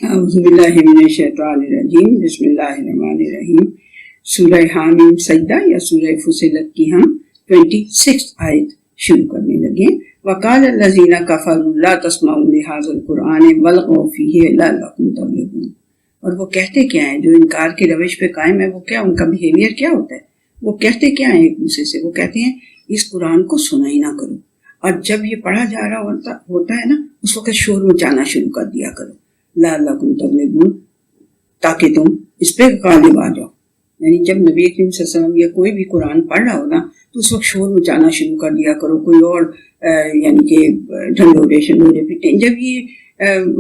اعوذ باللہ من الشیطان الرجیم، بسم اللہ الرحمن الرحیم۔ سورہ حامیم سجدہ یا سورہ فصلت کی ہم 26 آیت شروع کرنے لگے۔ وقال الذین کفروا لا تسمعوا لہذا القرآن والغوا فیہ لعلکم تغلبون۔ اور وہ کہتے کیا ہیں جو انکار کی روش پہ قائم ہے، وہ کیا ان کا بیہیویئر کیا ہوتا ہے؟ وہ کہتے کیا ہیں ایک دوسرے سے؟ وہ کہتے ہیں اس قرآن کو سنا ہی نہ کرو، اور جب یہ پڑھا جا رہا ہوتا ہے نا، اس وقت شور مچانا شروع کر دیا کرو، لعلکم تغلبون، تاکہ تم اس پہ غالب آ جاؤ۔ یعنی جب نبی کریم صلی اللہ علیہ وسلم یا کوئی بھی قرآن پڑھ رہا ہو نا، تو اس وقت شور مچانا شروع کر دیا کرو، کوئی اور یعنی کہ ڈھنڈورے شنڈورے پیٹیں۔ جب یہ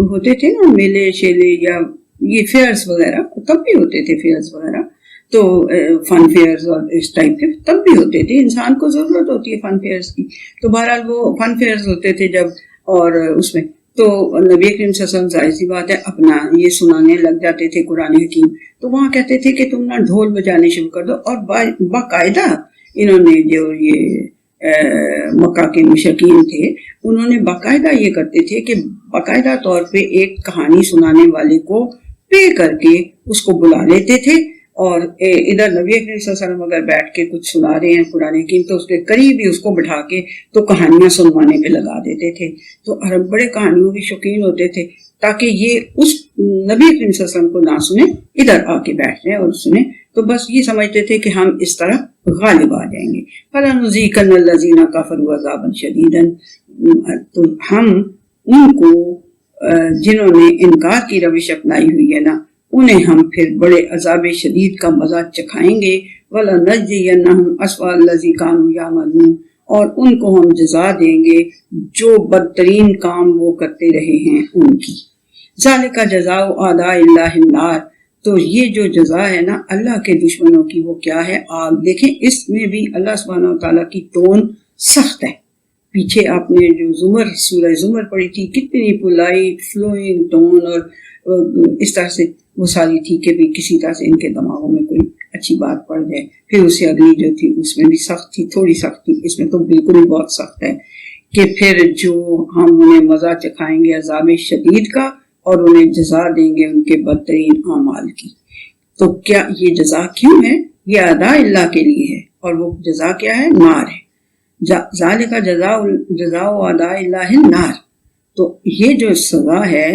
ہوتے تھے نا میلے شیلے یا یہ فیئرز وغیرہ، تب بھی ہوتے تھے فیئرز وغیرہ، تو فن فیئرز اور اس ٹائپ کے تب بھی ہوتے تھے، انسان کو ضرورت ہوتی ہے فن فیئرز کی، تو بہرحال وہ فن فیئرز ہوتے تھے جب، اور اس میں تو نبی کریم صلی اللہ علیہ وسلم ظاہر سی بات ہے اپنا یہ سنانے لگ جاتے تھے قرآن حکیم، تو وہاں کہتے تھے کہ تم نہ ڈھول بجانے شروع کر دو، اور باقاعدہ انہوں نے جو یہ مکہ کے مشرکین تھے، انہوں نے باقاعدہ یہ کرتے تھے کہ باقاعدہ طور پہ ایک کہانی سنانے والے کو پے کر کے اس کو بلا لیتے تھے، اور ادھر نبی کریم صلی اللہ علیہ وسلم اگر بیٹھ کے کچھ سنا رہے ہیں قرآن حکیم، تو اس کے قریب ہی اس کو بٹھا کے تو کہانیاں سنوانے پہ لگا دیتے تھے۔ تو عرب بڑے کہانیوں کے شوقین ہوتے تھے، تاکہ یہ اس نبی کریم صلی اللہ علیہ وسلم کو نہ سنیں، ادھر آ کے بیٹھ جائیں اور سنیں، تو بس یہ سمجھتے تھے کہ ہم اس طرح غالب آ جائیں گے۔ فَلَنُذِيقَنَّ الَّذِينَ كَفَرُوا عَذَابًا شَدِيدًا، تو ہم ان کو جنہوں نے انکار کی روش اپنائی ہوئی ہے نا، انہیں ہم پھر بڑے عذاب شدید کا مزہ چکھائیں گے۔ وَلَنَجْزِيَنَّهُمْ أَسْوَأَ الَّذِي كَانُوا يَعْمَلُونَ، اور ان کو ہم جزا دیں گے جو بدترین کام وہ کرتے رہے ہیں ان کی۔ ذَلِكَ جَزَاءُ أَعْدَاءِ اللَّهِ النَّارِ، تو یہ جو جزا ہے نا اللہ کے دشمنوں کی، وہ کیا ہے؟ آگ۔ دیکھیں اس میں بھی اللہ سبحانہ وتعالیٰ کی ٹون سخت ہے۔ پیچھے آپ نے جو زمر سورہ زمر پڑھی تھی، کتنی پولائٹ فلوئنگ ٹون اور اس طرح سے وہ ساری تھی کہ بھی کسی طرح سے ان کے دماغوں میں کوئی اچھی بات پڑ جائے۔ پھر اس سے اگلی جو تھی اس میں بھی سخت تھی، تھوڑی سخت تھی، اس میں تو بالکل ہی بہت سخت ہے کہ پھر جو ہم انہیں مزہ چکھائیں گے عذاب شدید کا، اور انہیں جزا دیں گے ان کے بدترین اعمال کی۔ تو کیا یہ جزا کیوں ہے؟ یہ ادا اللہ کے لیے ہے، اور وہ جزا کیا ہے؟ نار ہے۔ ذالک جزاء اعداء اللہ النار، تو یہ جو سزا ہے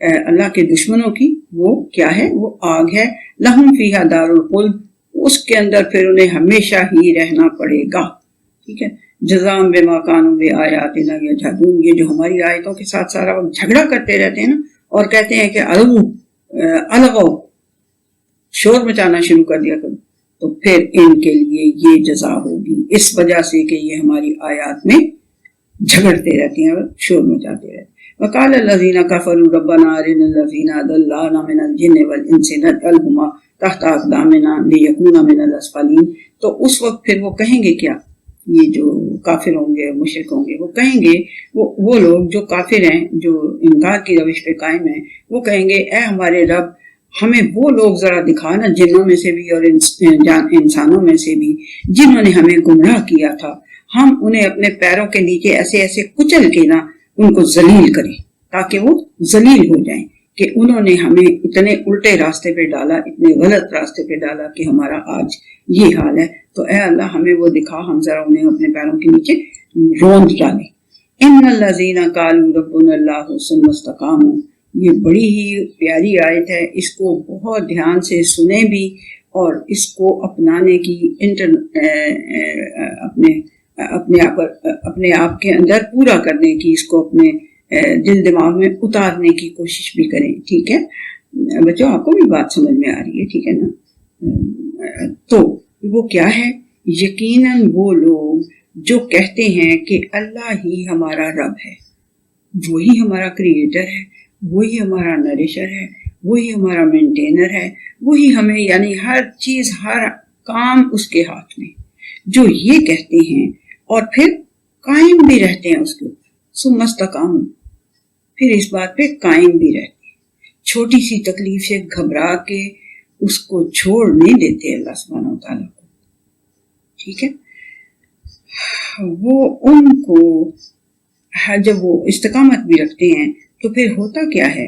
اللہ کے دشمنوں کی، وہ کیا ہے؟ وہ آگ ہے۔ لہم فیہا دار الخلد، اس کے اندر پھر انہیں ہمیشہ ہی رہنا پڑے گا۔ ٹھیک ہے، جزاء بما کانوا بآیاتنا یجحدون، یہ جو ہماری آیتوں کے ساتھ سارا وقت جھگڑا کرتے رہتے ہیں نا، اور کہتے ہیں کہ الغو، شور مچانا شروع کر دیا کرو، تو پھر ان کے لیے یہ جزا ہوگی، اس وجہ سے کہ یہ ہماری آیات میں جھگڑتے رہتے ہیں اور شور مچاتے رہتے ہیں۔ وقال الذین کفروا ربنا ارنا الذین اضلانا من الجن والانس نجعلہما تحت اقدامنا لیکونا من الاسفلین، تو اس وقت پھر وہ کہیں گے کیا؟ یہ جو کافر ہوں گے، مشرک ہوں گے، وہ کہیں گے، وہ لوگ جو کافر ہیں، جو انکار کی روش پہ قائم ہیں، وہ کہیں گے اے ہمارے رب، ہمیں وہ لوگ ذرا دکھانا جنوں میں سے بھی اور انسانوں میں سے بھی جنہوں نے ہمیں گمراہ کیا تھا، ہم انہیں اپنے پیروں کے نیچے ایسے ایسے کچل کے نا ان کو ذلیل کریں، تاکہ وہ ذلیل ہو جائیں کہ انہوں نے ہمیں اتنے الٹے راستے پہ ڈالا، اتنے غلط راستے پہ ڈالا کہ ہمارا آج یہ حال ہے۔ تو اے اللہ ہمیں وہ دکھا، ہم ذرا انہیں اپنے پیروں کے نیچے روند ڈالیں۔ ان الذین قالوا ربنا اللہ ثم استقاموا، یہ بڑی ہی پیاری آیت ہے، اس کو بہت دھیان سے سنیں بھی، اور اس کو اپنانے کی اپنے آپ کے اندر پورا کرنے کی، اس کو اپنے دل دماغ میں اتارنے کی کوشش بھی کریں۔ ٹھیک ہے بچوں، آپ کو بھی بات سمجھ میں آ رہی ہے؟ ٹھیک ہے نا؟ تو وہ کیا ہے؟ یقیناً وہ لوگ جو کہتے ہیں کہ اللہ ہی ہمارا رب ہے، وہی ہمارا کریٹر ہے، وہی ہمارا نریشر ہے، وہی ہمارا مینٹینر ہے، وہی ہمیں، یعنی ہر چیز ہر کام اس کے ہاتھ میں، جو یہ کہتے ہیں اور پھر قائم بھی رہتے ہیں اس کے اوپر، ثم استقاموا، پھر اس بات پہ قائم بھی رہتے ہیں، چھوٹی سی تکلیف سے گھبرا کے اس کو چھوڑ نہیں دیتے اللہ سبحانہ وتعالیٰ کو۔ ٹھیک ہے، وہ ان کو جب وہ استقامت بھی رکھتے ہیں تو پھر ہوتا کیا ہے؟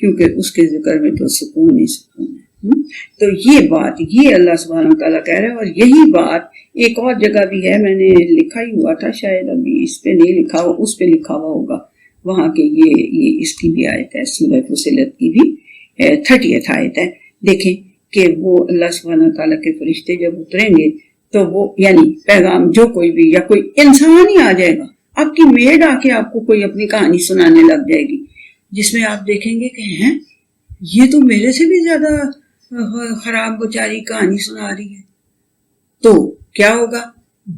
کیونکہ اس کے ذکر میں تو سکون ہی سکون ہے۔ تو یہ بات، یہ اللہ سبحانہ وتعالیٰ کہہ رہے ہیں، اور یہی بات ایک اور جگہ بھی ہے، میں نے لکھا ہی ہوا تھا، شاید ابھی اس پہ نہیں لکھا ہوا، اس پہ لکھا ہوا ہوگا وہاں کے، یہ اس کی بھی آیت ہے، سورہ فصلت کی بھی 30 آیت ہے۔ دیکھیں کہ وہ اللہ سبحانہ وتعالیٰ کے فرشتے جب اتریں گے تو وہ یعنی پیغام جو کوئی بھی یا کوئی انسان ہی آ جائے گا، آپ کی میڈ آ کے آپ کو کوئی اپنی کہانی سنانے لگ جائے گی، جس میں آپ دیکھیں گے کہ ہیں یہ تو میرے سے بھی زیادہ خراب بیچاری کہانی سنا رہی ہے، تو کیا ہوگا؟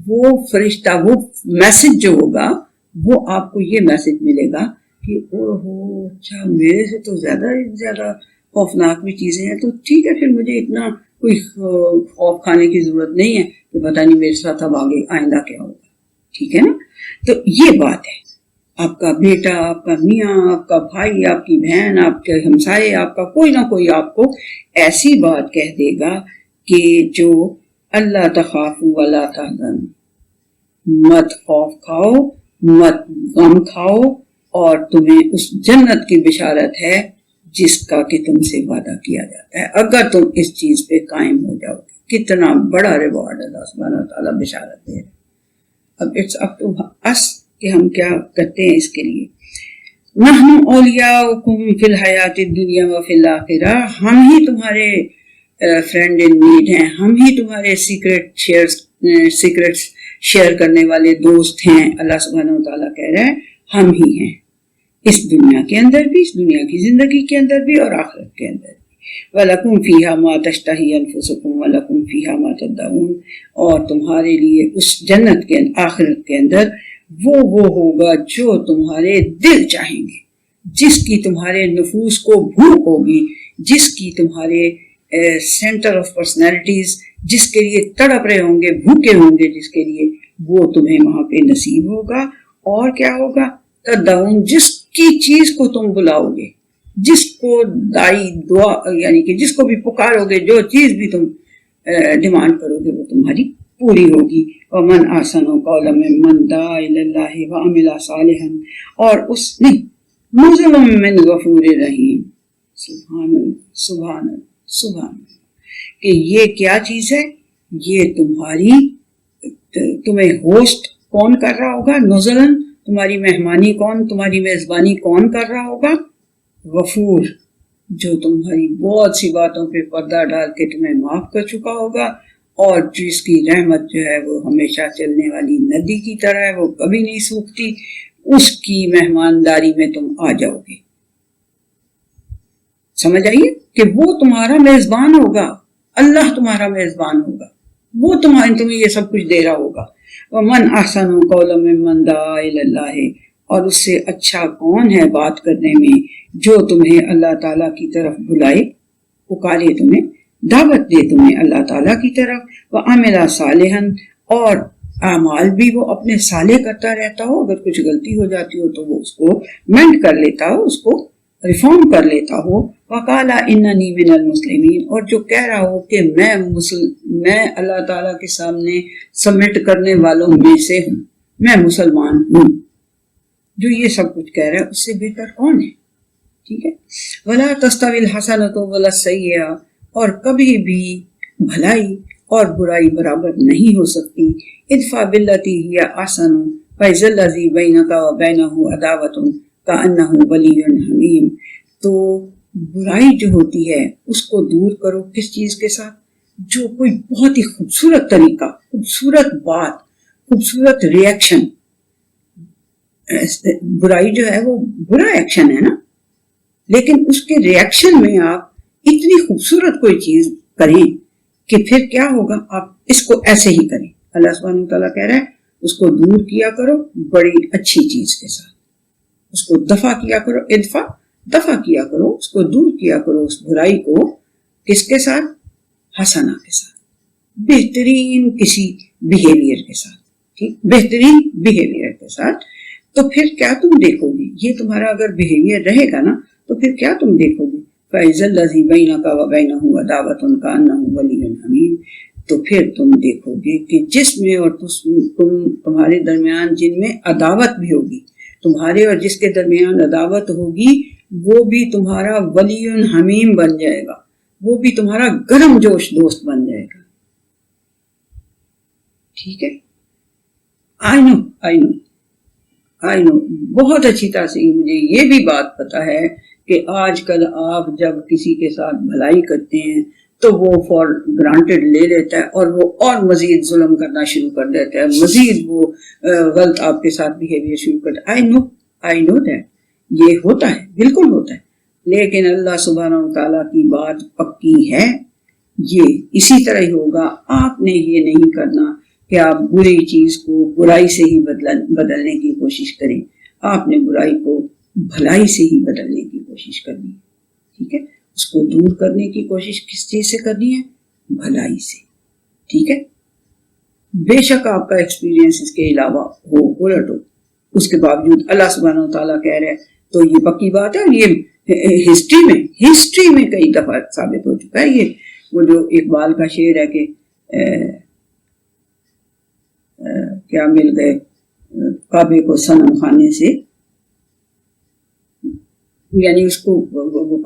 وہ فرشتہ، وہ میسج جو ہوگا، وہ آپ کو یہ میسج ملے گا کہ او ہو اچھا میرے سے تو زیادہ خوفناک بھی چیزیں ہیں، تو ٹھیک ہے، پھر مجھے اتنا کوئی خوف کھانے کی ضرورت نہیں ہے کہ پتہ نہیں میرے ساتھ اب آگے آئندہ کیا ہوگا، ٹھیک ہے نا؟ تو یہ بات ہے، آپ کا بیٹا، آپ کا میاں، آپ کا بھائی، آپ کی بہن، آپ کے ہمسائے، آپ کا کوئی نہ کوئی آپ کو ایسی بات کہہ دے گا کہ جو اللہ تخافوا ولا تحزنوا، مت خوف کھاؤ، مت غم کھاؤ، اور تمہیں اس جنت کی بشارت ہے جس کا کہ تم سے وعدہ کیا جاتا ہے اگر تم اس چیز پہ قائم ہو جاؤ گے۔ کتنا بڑا ریوارڈ اللہ سبحانہ وتعالیٰ بشارت دے رہے۔ اب اٹس اپ ٹو اس کہ ہم کیا کرتے ہیں اس کے لیے۔ نحن اولیاؤکم فی الحیات الدنیا وفی الآخرہ، ہم ہی تمہارے فرینڈ ان نیڈ ہیں، ہم ہی تمہارے سیکرٹ شیئر کرنے والے دوست ہیں، اللہ سبحانہ وتعالیٰ کہہ رہے ہیں ہم ہی ہیں، اس دنیا کے اندر بھی، اس دنیا کی زندگی کے اندر بھی اور آخرت کے اندر بھی۔ وَلَكُمْ فِيهَا مَا تَشْتَهِي أَنفُسُكُمْ وَلَكُمْ فِيهَا مَا تَدَّعُونَ، اور تمہارے لیے اس جنت کے آخرت کے اندر وہ ہوگا جو تمہارے دل چاہیں گے، جس کی تمہارے نفوس کو بھوک ہوگی، جس کی تمہارے سینٹر آف پرسنالٹیز جس کے لیے تڑپ رہے ہوں گے، بھوکے ہوں گے، جس کے لیے، وہ تمہیں وہاں پہ نصیب ہوگا۔ اور کیا ہوگا؟ تدعون، جس کی چیز کو تم بلاؤ گے، جس کو دائی دعا یعنی کہ جس کو بھی پکارو گے، جو چیز بھی تم ڈیمانڈ کرو گے وہ تمہاری پوری ہوگی۔ وَمَنْ أَحْسَنُ قَوْلًا مِّمَّنْ دَعَا إِلَى اللَّهِ وَعَمِلَ صَالِحًا، اور اس نے نُزُلٌ مِّن غَفُورٍ رَحِيمٍ۔ سبحان اللہ، سبحان اللہ، سبحان اللہ، کہ یہ کیا چیز ہے؟ یہ تمہیں ہوسٹ کون کر رہا ہوگا؟ نزلن، تمہاری مہمانی کون، تمہاری میزبانی کون کر رہا ہوگا؟ غفور، جو تمہاری بہت سی باتوں پہ پردہ ڈال کے تمہیں معاف کر چکا ہوگا، اور جس کی رحمت جو ہے وہ ہمیشہ چلنے والی ندی کی طرح ہے، وہ کبھی نہیں سوکھتی، اس کی مہمانداری میں تم آ جاؤ گے۔ سمجھ آئیے کہ وہ تمہارا میزبان ہوگا، اللہ تمہارا میزبان ہوگا، وہ تمہیں یہ سب کچھ دے رہا ہوگا۔ وَمَنْ أَحْسَنُ قَوْلًا مِّمَّنْ دَعَا إِلَى اللَّهِ، اور اس سے اچھا کون ہے بات کرنے میں جو تمہیں اللہ تعالیٰ کی طرف بلائے، پکارے، تمہیں دعوت دے تمہیں اللہ تعالیٰ کی طرف۔ وَعَمِلَ صَالِحًا، اور اعمال بھی وہ اپنے صالح کرتا رہتا ہو، اگر کچھ غلطی ہو جاتی ہو تو وہ اس کو مینڈ کر لیتا ہو، اس کو ریفارم کر لیتا ہو۔ وَقَالَ إِنَّنِي مِنَ الْمُسْلِمِينَ، اور جو کہہ رہا ہو کہ میں اللہ تعالیٰ کے سامنے سبمٹ کرنے والوں میں سے ہوں، میں مسلمان ہوں، جو یہ سب کچھ کہہ رہا ہے اس سے بہتر کون ہے؟ ٹھیک ہے۔ وَلَا تَسْتَوِي الْحَسَنَةُ وَلَا السَّيِّئَةُ، اور کبھی بھی بھلائی اور برائی برابر نہیں ہو سکتی۔ ادفع باللتی ہی احسن فإذا الذی بینک وبینہ عداوۃ کأنہ ولی حمیم، تو برائی جو ہوتی ہے اس کو دور کرو، کس چیز کے ساتھ؟ جو کوئی بہت ہی خوبصورت طریقہ، خوبصورت بات، خوبصورت ری ایکشن۔ برائی جو ہے وہ برا ایکشن ہے نا، لیکن اس کے ری ایکشن میں آپ اتنی خوبصورت کوئی چیز کریں کہ پھر کیا ہوگا؟ آپ اس کو ایسے ہی کریں۔ اللہ سبحانہ وتعالیٰ کہہ رہا ہے اس کو دور کیا کرو بڑی اچھی چیز کے ساتھ، اس کو دفع کیا کرو، ادفع، دفع کیا کرو، اس کو دور کیا کرو، اس برائی کو، کس کے ساتھ؟ حسنہ کے ساتھ، بہترین کسی بیہیویئر کے ساتھ، ٹھیک، بہترین بیہیویئر کے ساتھ۔ تو پھر کیا تم دیکھو گی؟ یہ تمہارا اگر بیہیویئر رہے گا نا تو پھر کیا تم دیکھو گی؟ فَإِذَا الَّذِي بَيْنَكَ وَبَيْنَهُ عَدَاوَةٌ كَأَنَّهُ وَلِيٌّ حَمِيمٌ، تو پھر تم دیکھو گے کہ جس میں اور تمہارے درمیان جن میں عداوت بھی ہوگی، تمہارے اور جس کے درمیان عداوت ہوگی وہ بھی تمہارا ولی حمیم بن جائے گا، وہ بھی تمہارا گرم جوش دوست بن جائے گا. ٹھیک ہے، آئی نو بہت اچھی طرح سے مجھے یہ بھی بات پتا ہے کہ آج کل آپ جب کسی کے ساتھ بھلائی کرتے ہیں تو وہ فار گرانٹیڈ لے لیتا ہے اور وہ اور مزید ظلم کرنا شروع کر دیتا ہے، مزید وہ غلط آپ کے ساتھ بیہیویئر شروع کرتا ہے. آئی نو دیٹ یہ ہوتا ہے، بالکل ہوتا ہے، لیکن اللہ سبحانہ و تعالیٰ کی بات پکی ہے، یہ اسی طرح ہی ہوگا. آپ نے یہ نہیں کرنا کہ آپ بری چیز کو برائی سے ہی بدلنے کی کوشش کریں، آپ نے برائی کو بھلائی سے ہی بدلنے کی کوشش کرنی ہے. ٹھیک ہے، اس کو دور کرنے کی کوشش کس چیز سے کرنی ہے؟ بھلائی سے. ٹھیک ہے، بے شک آپ کا ایکسپیرینس اس کے علاوہ ہو الٹ ہو، اس کے باوجود اللہ سبحانہ و تعالیٰ کہہ رہے ہیں تو یہ پکی بات ہے. اور یہ ہسٹری میں کئی دفعہ ثابت ہو چکا ہے. یہ وہ جو اقبال کا شعر ہے کہ کیا مل گئے کعبے کو صنم خانے سے، یعنی اس کو وہ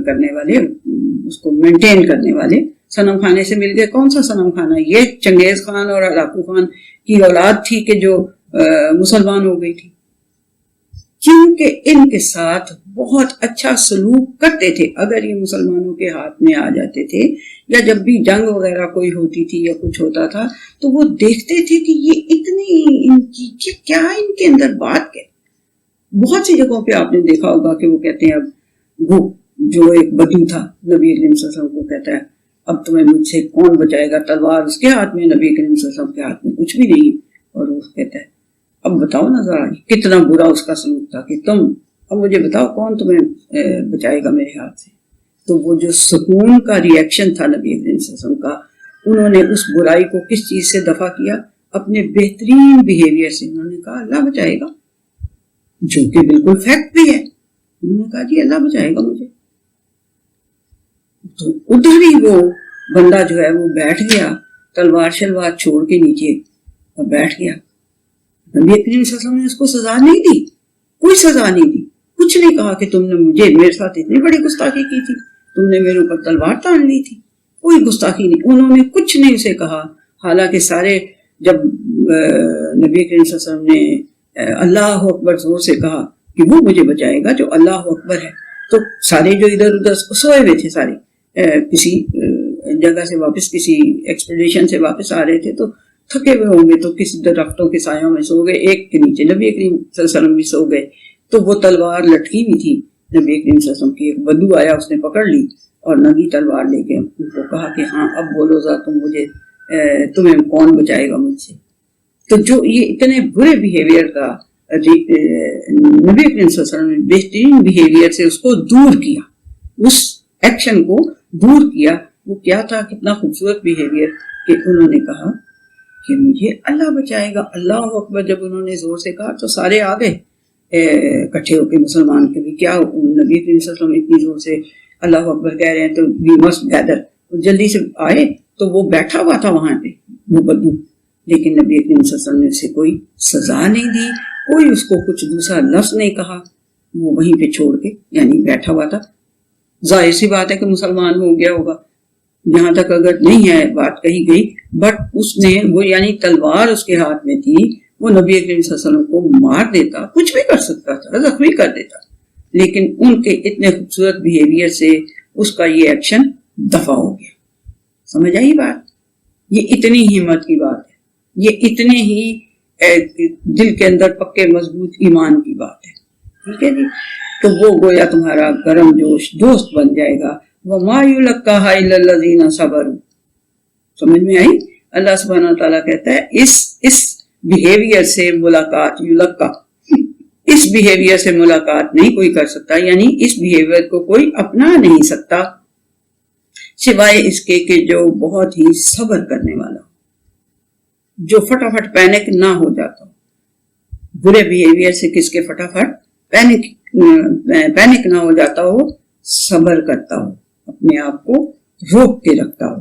کرنے والے، اس کو مینٹین کرنے والے صنم خانے سے مل گئے. کون سا صنم خانہ؟ یہ چنگیز خان اور ہلاکو خان کی اولاد تھی کہ جو مسلمان ہو گئی تھی، کیونکہ ان کے ساتھ بہت اچھا سلوک کرتے تھے. اگر یہ مسلمانوں کے ہاتھ میں آ جاتے تھے یا جب بھی جنگ وغیرہ کوئی ہوتی تھی یا کچھ ہوتا تھا تو وہ دیکھتے تھے کہ یہ اتنی ان کی کیا ان کے اندر بات ہے. بہت سی جگہوں پہ آپ نے دیکھا ہوگا کہ وہ کہتے ہیں، اب وہ جو ایک بدو تھا نبی کریم صلی اللہ علیہ وسلم کو کہتا ہے اب تمہیں مجھ سے کون بچائے گا، تلوار اس کے ہاتھ میں، نبی کریم صلی اللہ علیہ وسلم کے ہاتھ میں کچھ بھی نہیں. اور وہ کہتا ہے اب بتاؤ نا ذرا کتنا برا اس کا سلوک تھا کہ تم اب مجھے بتاؤ کون تمہیں بچائے گا میرے ہاتھ سے. تو وہ جو سکون کا ری ایکشن تھا نبی کریم صلی اللہ علیہ وسلم کا، انہوں نے اس برائی کو کس چیز سے دفع کیا؟ اپنے بہترین بیہیویئر سے. انہوں نے کہا اللہ بچائے گا، جو کہ بالکل فیکٹ بھی ہے. انہوں نے کہا جی اللہ بچائے گا مجھے. تو ادھر ہی وہ بندہ جو ہے وہ بیٹھ گیا، تلوار شلوار چھوڑ کے نیچے اور بیٹھ گیا. نبی کریم صلی اللہ علیہ وسلم نے اس کو سزا نہیں دی، کوئی سزا نہیں دی، کچھ نہیں کہا کہ تم نے مجھے میرے ساتھ اتنی بڑی گستاخی کی تھی، تم نے میرے اوپر تلوار تان لی تھی. کوئی گستاخی نہیں، انہوں نے کچھ نہیں اسے کہا. حالانکہ سارے جب نبی کریم صلی اللہ علیہ وسلم نے اللہ اکبر زور سے کہا کہ وہ مجھے بچائے گا جو اللہ اکبر ہے، تو سارے جو ادھر ادھر سوئے ہوئے تھے، سارے کسی جگہ سے واپس، کسی ایکسپیڈیشن سے واپس آ رہے تھے تو تھکے ہوئے ہوں گے، تو کسی درختوں کے سایوں میں سو گئے. ایک کے نیچے نبی کریم صلی اللہ علیہ وسلم بھی سو گئے. تو وہ تلوار لٹکی ہوئی تھی نبی کریم صلی اللہ علیہ وسلم کی. ایک بدو آیا، اس نے پکڑ لی اور ننگی تلوار لے کے ان کو کہا کہ ہاں اب بولو ذرا تم مجھے، تمہیں کون بچائے گا مجھ سے. تو جو یہ اتنے برے بیہیویئر کا نبی کریم صلی اللہ علیہ وسلم نے بہترین بیہیویئر سے اس کو دور کیا، اس ایکشن کو دور کیا. وہ کیا تھا؟ کتنا خوبصورت بیہیویئر کہ انہوں نے کہا کہ مجھے اللہ بچائے گا. اللہ اکبر جب انہوں نے زور سے کہا تو سارے آ گئے کٹھے ہو کے، مسلمان کے بھی. کیا نبی کریم صلی اللہ علیہ وسلم اتنی زور سے اللہ اکبر کہہ رہے ہیں تو وی مسٹ گیدر. جلدی سے آئے تو وہ بیٹھا ہوا تھا وہاں پہ وہ بدو، لیکن نبی کریم صلی اللہ علیہ وسلم نے اسے کوئی سزا نہیں دی، کوئی اس کو کچھ دوسرا لفظ نہیں کہا. وہ وہیں پہ چھوڑ کے یعنی بیٹھا ہوا تھا. ظاہر سی بات ہے کہ مسلمان ہو گیا ہوگا، یہاں تک اگر نہیں ہے بات کہی گئی، بٹ اس نے وہ یعنی تلوار اس کے ہاتھ میں تھی، وہ نبی کریم صلی اللہ علیہ وسلم کو مار دیتا، کچھ بھی کر سکتا تھا، زخمی کر دیتا، لیکن ان کے اتنے خوبصورت بیہیویئر سے اس کا یہ ایکشن دفع ہو گیا. سمجھ آئی بات؟ یہ اتنی ہمت کی بات ہے، یہ اتنے ہی دل کے اندر پکے مضبوط ایمان کی بات ہے. ٹھیک ہے جی. تو وہ گویا تمہارا گرم جوش دوست بن جائے گا. وَمَا يُلَقَّاهَا إِلَّا الَّذِينَ صَبَرُوا. سمجھ میں آئی؟ اللہ سبحانہ تعالیٰ کہتا ہے اس بیہیویئر سے ملاقات، یلقا، اس بیہیویئر سے ملاقات نہیں کوئی کر سکتا، یعنی اس بیہیویئر کو کوئی اپنا نہیں سکتا سوائے اس کے کہ جو بہت ہی صبر کرنے والا ہو، جو فٹافٹ پینک نہ ہو جاتا ہو. برے بیہیویئر سے کس کے فٹافٹ پینک نہ ہو جاتا ہو، صبر کرتا ہو، اپنے آپ کو روک کے رکھتا ہو.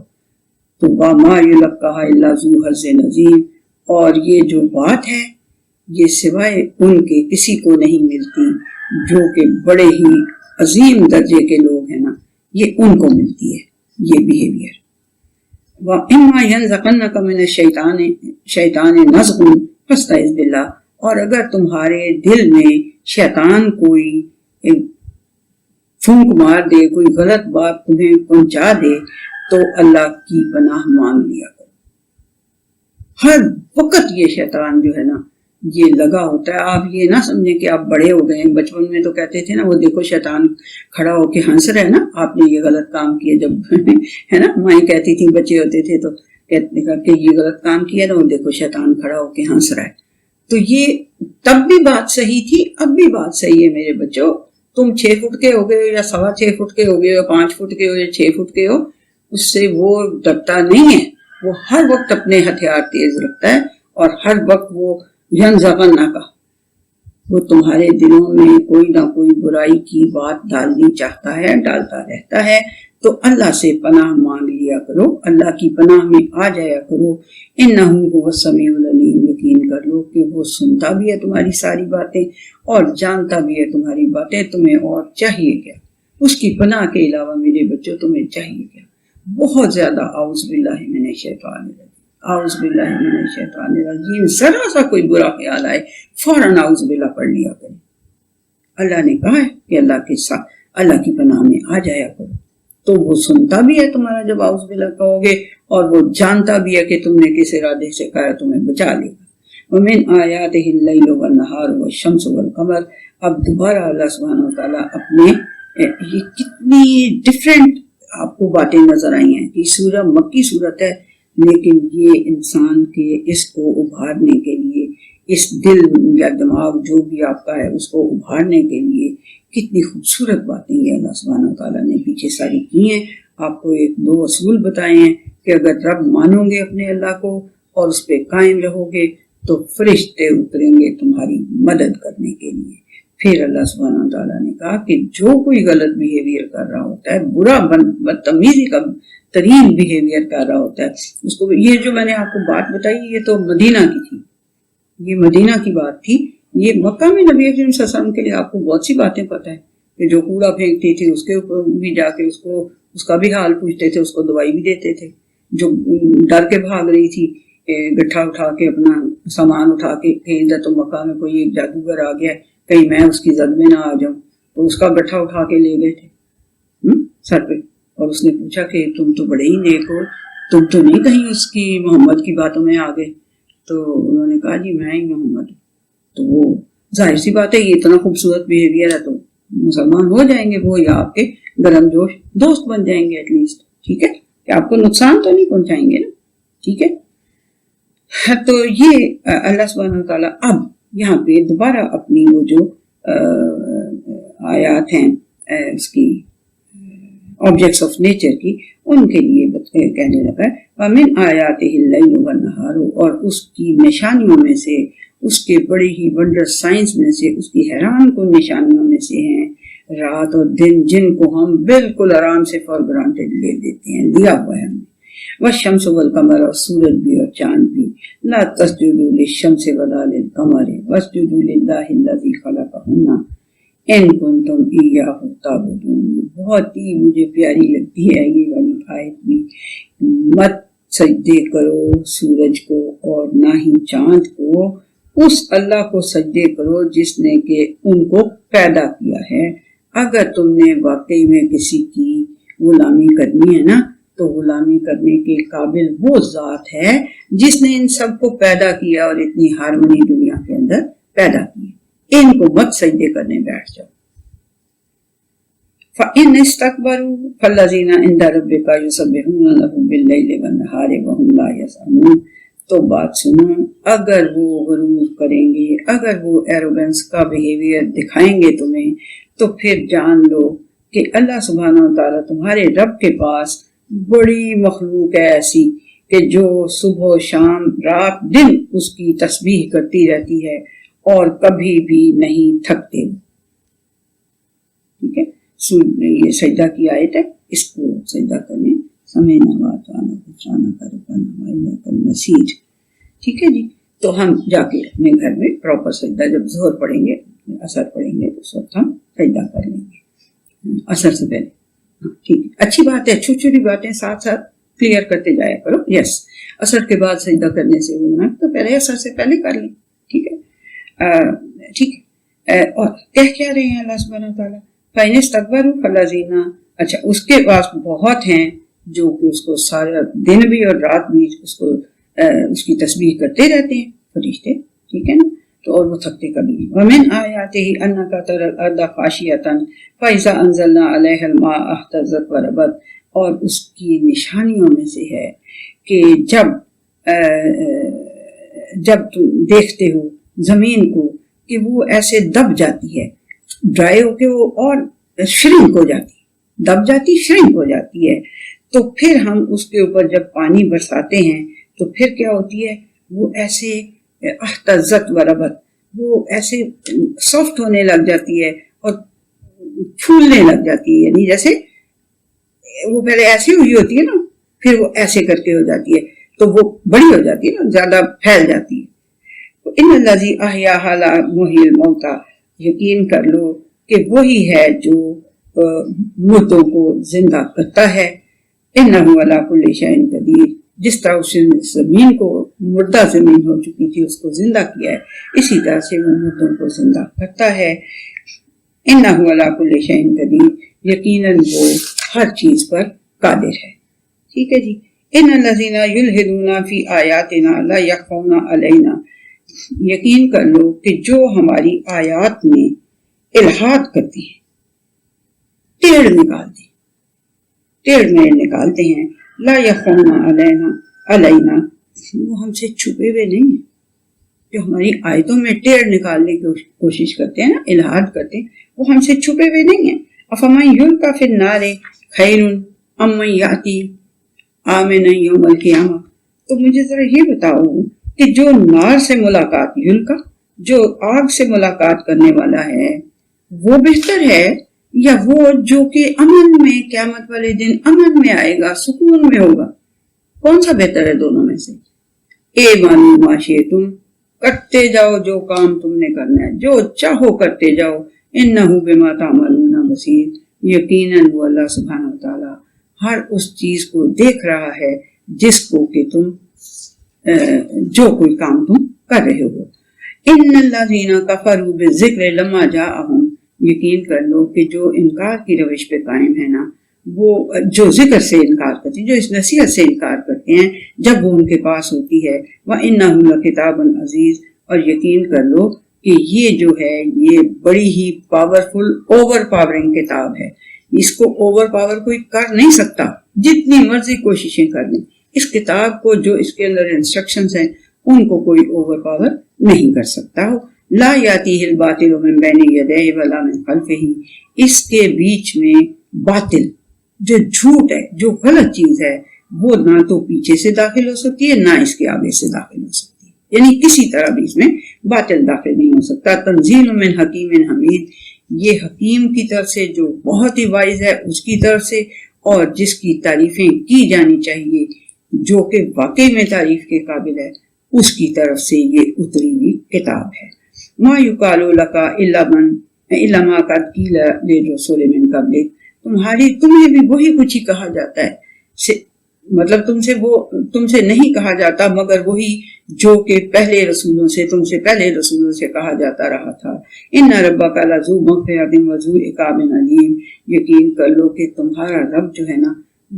تو وَمَا يُلَقَّاهَا إِلَّا ذُو حَظٍّ عَظِيمٍ. اور یہ جو بات ہے یہ سوائے ان کے کسی کو نہیں ملتی جو کہ بڑے ہی عظیم درجے کے لوگ ہیں نا، یہ ان کو ملتی ہے یہ بیہیویئر۔ وَإِمَّا يَنزَغَنَّكَ مِنَ الشَّيْطَانِ نَزْغٌ فَاسْتَعِذْ بِاللَّهِ، اور اگر تمہارے دل میں شیطان کوئی پھونک مار دے، کوئی غلط بات تمہیں پہنچا دے، تو اللہ کی پناہ مانگ لیا کرو۔ ہر وقت یہ شیطان جو ہے نا یہ لگا ہوتا ہے۔ آپ یہ نہ سمجھیں کہ آپ بڑے ہو گئے ہیں، بچپن میں تو کہتے تھے نا وہ دیکھو شیطان کھڑا ہو کے ہنس رہا ہے نا، آپ نے یہ غلط کام کیا، جب ہے نا مائیں کہتی تھیں بچے ہوتے تھے تو کہتے کہ یہ غلط کام کیا نا، وہ دیکھو شیطان کھڑا ہو کے ہنس رہا ہے۔ تو یہ تب بھی بات صحیح تھی، اب بھی بات صحیح ہے میرے بچوں۔ تم 6 فٹ کے ہو گئے ہو یا 6.25 فٹ کے ہو گئے ہو، 5 فٹ کے ہو یا 6 فٹ کے ہو، اس سے وہ ڈرتا نہیں ہے۔ وہ ہر وقت اپنے ہتھیار تیز رکھتا ہے، اور ہر وقت وہ ینزغنک، وہ تمہارے دلوں میں کوئی نہ کوئی برائی کی بات ڈالنی چاہتا ہے، ڈالتا رہتا ہے۔ تو اللہ سے پناہ مانگ لیا کرو، اللہ کی پناہ میں آ جایا کرو۔ انہ هو السمیع العلیم، یقین کر لو کہ وہ سنتا بھی ہے تمہاری ساری باتیں اور جانتا بھی ہے تمہاری باتیں۔ تمہیں اور چاہیے کیا؟ اس کی پناہ کے علاوہ میرے بچوں تمہیں چاہیے کیا؟ بہت زیادہ اعوذ باللہ من الشیطان الرجیم، اعوذ باللہ من الشیطان الرجیم، ذرا سا کوئی برا خیال آئے فوراً اعوذ باللہ پڑھ لیا کریں۔ اللہ نے کہا ہے کہ اللہ کے ساتھ اللہ کی پناہ میں آ جایا کرو، تو وہ سنتا بھی ہے تمہارا جب اعوذ باللہ کہو گے، اور وہ جانتا بھی ہے کہ تم نے کس ارادے سے کہا، تمہیں بچا لے گا۔ وَمِنْ آيَاتِهِ اللَّيْلُ وَالنَّهَارُ وَالشَّمْسُ وَالْقَمَرُ، اب دوبارہ اللہ سبحانہ وتعالیٰ اپنے یہ کتنی ڈفرینٹ آپ کو باتیں نظر آئی ہیں کہ سورہ مکی صورت ہے، لیکن یہ انسان کے اس کو ابھارنے کے لیے، اس دل یا دماغ جو بھی آپ کا ہے اس کو ابھارنے کے لیے کتنی خوبصورت باتیں یہ اللہ سبحانہ وتعالیٰ نے پیچھے ساری کی ہیں۔ آپ کو 2 اصول بتائے ہیں کہ اگر رب مانو گے اپنے اللہ کو اور اس پہ قائم رہو گے تو فرشتے اتریں گے تمہاری مدد کرنے کے لیے۔ پھر اللہ سبحانہ وتعالیٰ نے کہا کہ جو کوئی غلط بیہیویئر کر رہا ہوتا ہے، برا بدتمیزی کا ترین بیہیویئر کر رہا ہوتا ہے، اس کو، یہ جو میں نے آپ کو بات بتائی یہ تو مدینہ کی تھی، یہ مدینہ کی بات تھی۔ یہ مکہ میں نبی اکرم صلی اللہ علیہ وسلم کے لیے آپ کو بہت سی باتیں پتہ ہے کہ جو کوڑا پھینکتی تھی اس کے اوپر بھی جا کے اس کا بھی حال پوچھتے تھے، اس کو دوائی بھی دیتے تھے۔ جو ڈر کے بھاگ رہی تھی گٹھا اٹھا کے، اپنا سامان اٹھا کے کہ ادھر تو مکہ میں کوئی ایک جادوگر آ گیا ہے، کہیں میں اس کی زد میں نہ آ جاؤں، تو اس کا گٹھا اٹھا کے لے گئے تھے سر پہ، اور اس نے پوچھا کہ تم تو بڑے ہی نیک ہو، تم تو نہیں کہیں اس کی محمد کی باتوں میں آ گئے؟ تو انہوں نے کہا جی میں ہی محمد ہوں۔ تو وہ ظاہر سی بات ہے، یہ اتنا خوبصورت بیہیویئر ہے تو مسلمان ہو جائیں گے وہ، یا آپ کے گرم جوش دوست بن جائیں گے ایٹ لیسٹ، ٹھیک ہے، کہ آپ کو نقصان تو نہیں پہنچائیں گے نا، ٹھیک ہے۔ تو یہ اللہ سبحانہ وتعالیٰ اب یہاں پہ دوبارہ اپنی وہ جو آیات ہیں اس کی آبجیکٹس آف نیچر کی، ان کے لیے کہنے لگا ہے وَمِنْ آیَاتِهِ اللَّيْلُ وَالنَّهَارُ، اور اس کی نشانیوں میں سے، اس کے بڑی ہی ونڈر سائنس میں سے، اس کی حیران کن نشانیوں میں سے ہیں رات اور دن، جن کو ہم بالکل آرام سے فار گرانٹیڈ لے لیتے ہیں، لیا ہوا ہے ہم نے۔ والشمس والقمر، اور سورج بھی اور چاند بھی، لا تسجدوا للشمس ولا للقمر واسجدوا للہ الذی خلقہن ان کنتم ایاہ تعبدون۔ بہت ہی مجھے پیاری لگتی ہے یہ والی آیت بھی۔ مت سجدے کرو سورج کو اور نہ ہی چاند کو، اس اللہ کو سجدے کرو جس نے کہ ان کو پیدا کیا ہے۔ اگر تم نے واقعی میں کسی کی غلامی کرنی ہے نا، تو غلامی کرنے کے قابل وہ ذات ہے جس نے ان سب کو پیدا کیا اور اتنی ہارمنی دنیا کے اندر پیدا کی۔ ان کو مت سجدے کرنے بیٹھ جاؤ۔ فَإِنْ اسْتَكْبَرُوا فَالَّذِينَ عِنْدَ رَبِّكَ يُسَبِّحُونَ لَهُ بِاللَّيْلِ وَالنَّهَارِ وَهُمْ لَا يَسْأَمُونَ۔ تو بات سنو، اگر وہ غرور کریں گے، اگر وہ ایروگنس کا بیہیویئر دکھائیں گے تمہیں، تو پھر جان لو کہ اللہ سبحانہ وتعالیٰ تمہارے رب کے پاس بڑی مخلوق ہے ایسی کہ جو صبح و شام رات دن اس کی تسبیح کرتی رہتی ہے اور کبھی بھی نہیں تھکتے۔ ٹھیک ہے، یہ سجدہ کی آیت ہے، اس کو سجدہ کرنے سمعنا واطعنا غفرانک ربنا والیک المصیر۔ ٹھیک ہے جی، تو ہم جا کے اپنے گھر میں پراپر سجدہ، جب ظہر پڑھیں گے، اثر پڑھیں گے، اس وقت ہم سجدہ کر لیں گے۔ اثر سے پہلے. ٹھیک ہے, اچھی بات ہے, چھوٹی چھوٹی باتیں ساتھ ساتھ کلیئر کرتے جایا کرو. یس, اثر کے بعد سجدہ کرنے سے ہونا تو پہلے اثر سے پہلے کر لیں. ٹھیک ہے, ٹھیک ہے. اور کہہ کیا رہے ہیں اللہ سبحانہ تعالیٰ, فَإِنِ اسْتَكْبَرُوا فَالَّذِينَ, اچھا اس کے پاس بہت ہیں جو کہ اس کو سارا دن بھی اور رات بھی اس کی تسبیح کرتے رہتے ہیں, فرشتے. ٹھیک ہے نا, تو اور وہ تھکتے کبھی نہیں. وَمِنْ آيَاتِهِ أَنَّكَ تَرَى الْأَرْضَ خَاشِعَةً فَإِذَا أَنزَلْنَا عَلَيْهَا الْمَاءَ اهْتَزَّتْ وَرَبَتْ, اور اس کی نشانیوں میں سے ہے کہ جب تم دیکھتے ہو زمین کو کہ وہ ایسے دب جاتی ہے, ڈرائی ہو کے وہ اور شرنک ہو جاتی ہے, دب جاتی شرنک ہو جاتی ہے, تو پھر ہم اس کے اوپر جب پانی برساتے ہیں تو پھر کیا ہوتی ہے, وہ ایسے احتزت وربت, وہ ایسے سافٹ ہونے لگ جاتی ہے اور پھولنے لگ جاتی ہے. یعنی جیسے وہ پہلے ایسی ہوئی ہوتی ہے نا, پھر وہ ایسے کر کے ہو جاتی ہے, تو وہ بڑی ہو جاتی ہے نا, زیادہ پھیل جاتی ہے. ان الذی احیاھا لمحیی الموتى, یقین کر لو کہ وہی ہے جو مردوں کو زندہ کرتا ہے. انہ علی کل شیء قدیر, جس طرح اس نے زمین کو, مردہ زمین ہو چکی تھی, اس کو زندہ کیا ہے, اسی طرح سے وہ مردوں کو زندہ کرتا ہے. انہ علی کل شیء قدیر, یقیناً وہ ہر چیز پر قادر ہے. ٹھیک ہے جی. ان الذین یلحدون فی آیاتنا لا یخفون علینا, یقین کر لو کہ جو ہماری آیات میں الحاد کرتے ہیں, ٹیڑھ نکالتے ہیں, لا یخفون علینا, وہ ہم سے چھپے ہوئے نہیں ہیں. جو ہماری آیتوں میں ٹیڑھ نکالنے کی کوشش کرتے ہیں نا, الحاد کرتے ہیں, وہ ہم سے چھپے ہوئے نہیں ہیں. افمن یلقی فی النار خیر ام من یاتی آمنا یوم القیامہ, تو مجھے ذرا یہ بتاؤ کہ جو نار سے ملاقات, یلقا جو آگ سے ملاقات کرنے والا ہے, وہ بہتر ہے یا وہ جو کہ امن میں, قیامت والے دن امن میں آئے گا, سکون میں ہوگا؟ کون سا بہتر ہے دونوں میں سے؟ اے مانو معاشے, تم کرتے جاؤ جو کام تم نے کرنا ہے, جو چاہو کرتے جاؤ. انہ بما تعملون بصیر, یقیناً وہ اللہ سبحانہ وتعالی ہر اس چیز کو دیکھ رہا ہے جس کو کہ تم جو کوئی کام تم کر رہے ہو. ان الذین کفروا بالذکر لما جاءہم, یقین کر لو کہ جو انکار کی روش پہ قائم ہے نا, وہ جو ذکر سے انکار کرتے ہیں, جو اس نصیحت سے انکار کرتے ہیں جب وہ ان کے پاس ہوتی ہے. وَإِنَّهُ لَكِتَابٌ عَزِیزٌ, اور یقین کر لو کہ یہ جو ہے یہ بڑی ہی پاورفل, اوور پاورنگ کتاب ہے. اس کو اوور پاور کوئی کر نہیں سکتا, جتنی مرضی کوششیں کر لیں. اس کتاب کو, جو اس کے اندر انسٹرکشنز ہیں, ان کو کوئی اوور پاور نہیں کر سکتا ہو. لا یاتیہ الباطل من بین یدیہ ولا من خلفہ, اس کے بیچ میں باطل, جو جھوٹ ہے, جو غلط چیز ہے, وہ نہ تو پیچھے سے داخل ہو سکتی ہے نہ اس کے آگے سے داخل ہو سکتی ہے. یعنی کسی طرح بھی اس میں باطل داخل نہیں ہو سکتا. تنزیل من حکیم حمید, یہ حکیم کی طرف سے جو بہت ہی وائز ہے, اس کی طرف سے, اور جس کی تعریفیں کی جانی چاہیے, جو کہ واقعی میں تعریف کے قابل ہے, اس کی طرف سے یہ اتری ہوئی کتاب ہے. ما یقال لک الا ما قد قیل للرسل من قبلک, تمہیں بھی وہی کچھ ہی کہا جاتا ہے, مطلب تم سے نہیں کہا جاتا مگر وہی جو کہ تم سے پہلے رسولوں سے کہا جاتا رہا تھا. ان ربک لذو مغفرۃ وذو عقاب علیم, یقین کر لو کہ تمہارا رب جو ہے نا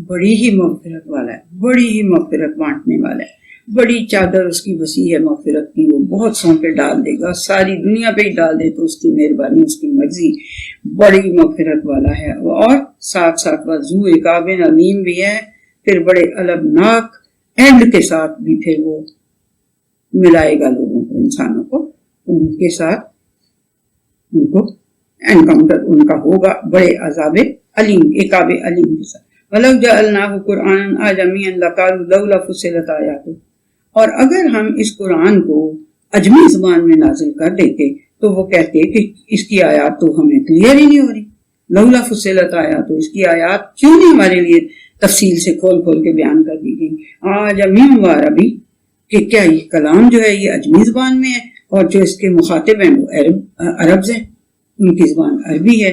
بڑی ہی مغفرت والا ہے, بڑی ہی مغفرت بانٹنے والا ہے. بڑی چادر اس کی وسیع ہے مغفرت کی, وہ بہت سو پہ ڈال دے گا, ساری دنیا پہ ہی ڈال دے تو اس کی مہربانی, اس کی مرضی, بڑی مغفرت والا ہے. اور ساتھ ساتھ وذو عقاب علیم بھی ہے, پھر بڑے المناک اینڈ کے ساتھ بھی پھر وہ ملائے گا لوگوں کو, انسانوں کو, ان کے ساتھ ان کو انکاؤنٹر ان کا ہوگا بڑے عذاب علیم, عقاب علیم کے ساتھ. وَلَوْ جَعَلْنَاهُ قُرْآنًا أَعْجَمِيًّا لَقَالُوا لَوْلَا فُصِّلَتْ آيَاتُهُ, اور اگر ہم اس قرآن کو عجمی زبان میں نازل کر دیتے تو وہ کہتے کہ اس کی آیات تو ہمیں کلیئر ہی نہیں ہو رہی. لولا فصلت آیاتُهُ, اس کی آیات کیوں نہیں ہمارے لیے تفصیل سے کھول کے بیان کر دی گئی. عجمی و عربی, کہ کیا یہ کلام جو ہے یہ عجمی زبان میں ہے, اور جو اس کے مخاطب ہیں وہ عربز ہیں, ان کی زبان عربی ہے.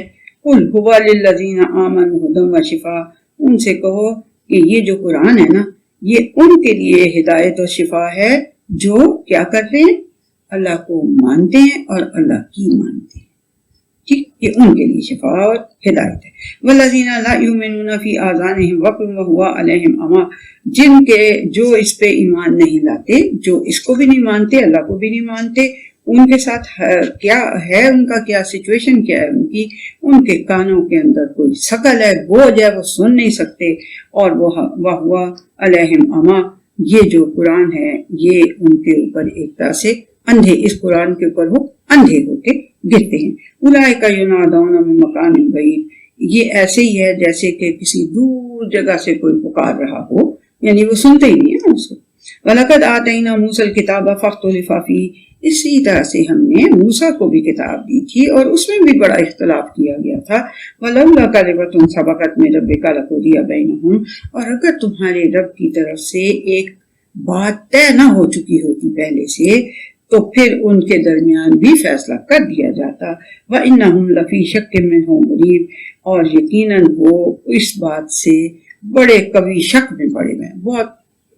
قل هو للذین آمنوا ھدی وشفاء، ان سے کہو کہ یہ جو قرآن ہے نا یہ ان کے لیے ہدایت اور شفا ہے جو کیا کرتے ہیں، اللہ کو مانتے ہیں اور اللہ کی مانتے ہیں، ٹھیک، یہ ان کے لیے شفا اور ہدایت ہے۔ والذین لا یؤمنون فی آذانہم وقر وہو علیہم عمی، جن کے جو اس پہ ایمان نہیں لاتے، جو اس کو بھی نہیں مانتے، اللہ کو بھی نہیں مانتے، ان کے ساتھ کیا ہے، ان کا کیا سچویشن کیا ہے، ان کے کانوں کے اندر کوئی ثقل ہے، بوجھ ہے، وہ سن نہیں سکتے، اور وہ علیہم عمی، یہ جو قرآن ہے یہ ان کے اوپر ایک طرح سے اندھے، اس قرآن کے اوپر وہ اندھے ہو کے گرتے ہیں۔ اولئک ینادون من مکان بعید، یہ ایسے ہی ہے جیسے کہ کسی دور جگہ سے کوئی پکار رہا ہو، یعنی وہ سنتے ہی نہیں ہے نا اس کو۔ وَلَقَدْ آتَيْنَا مُوسَى الْكِتَابَ فَاخْتُلِفَ فِيهِ، اسی طرح سے ہم نے موسیٰ کو بھی کتاب دی تھی اور اس میں بھی بڑا اختلاف کیا گیا تھا۔ وَلَوْلَا كَلِمَةٌ سَبَقَتْ مِن رَّبِّكَ لَقُضِيَ بَيْنَهُمْ، اور اگر تمہارے رب کی طرف سے ایک بات طے نہ ہو چکی ہوتی پہلے سے تو پھر ان کے درمیان بھی فیصلہ کر دیا جاتا۔ وَإِنَّهُمْ لَفِي شَكٍّ مِّنْهُ مُرِيبٍ، اور یقیناً وہ اس بات سے بڑے قوی شک میں پڑے ہوئے ہیں، بہت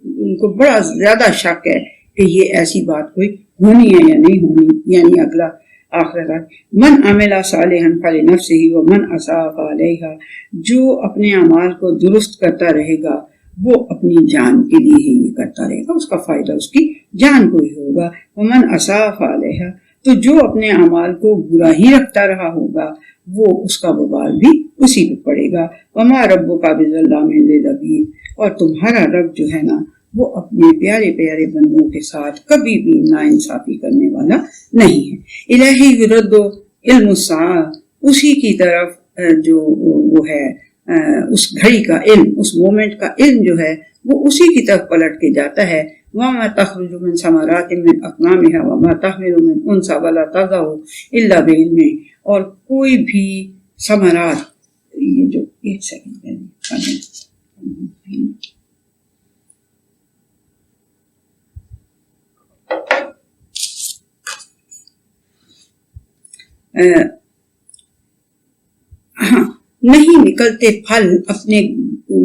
ان کو بڑا زیادہ شک ہے کہ یہ ایسی بات کوئی ہونی ہے یا نہیں ہونی، یعنی اگلا آخرت۔ من عمل صالحا فلنفسه ومن اساء فعلیہا، جو اپنے اعمال کو درست کرتا رہے گا وہ اپنی جان کے لیے ہی یہ کرتا رہے گا، اس کا فائدہ اس کی جان کو ہی ہوگا۔ ومن اساء فعلیہا، تو جو اپنے اعمال کو برا ہی رکھتا رہا ہوگا وہ اس کا وبال بھی اسی پہ پڑے گا۔ وما ربک بظلام للعبید، اور تمہارا رب جو ہے نا وہ اپنے پیارے پیارے بندوں کے ساتھ کبھی بھی ناانصافی کرنے والا نہیں ہے۔ الہی یرد علم الساعہ، اسی کی طرف جو وہ ہے اس گھڑی کا علم، اس مومنٹ کا علم جو ہے وہ اسی کی طرف پلٹ کے جاتا ہے۔ وَمَا تَخْرُجُ مِنْ ثَمَرَاتٍ مِّنْ أَكْمَامِهَا وَمَا تَحْمِلُ مِنْ أُنثَىٰ وَلَا تَضَعُ إِلَّا بِعِلْمِهِ، اور کوئی بھی ثمرات، یہ جو ایک سیکنڈ نہیں نکلتے پھل، اپنے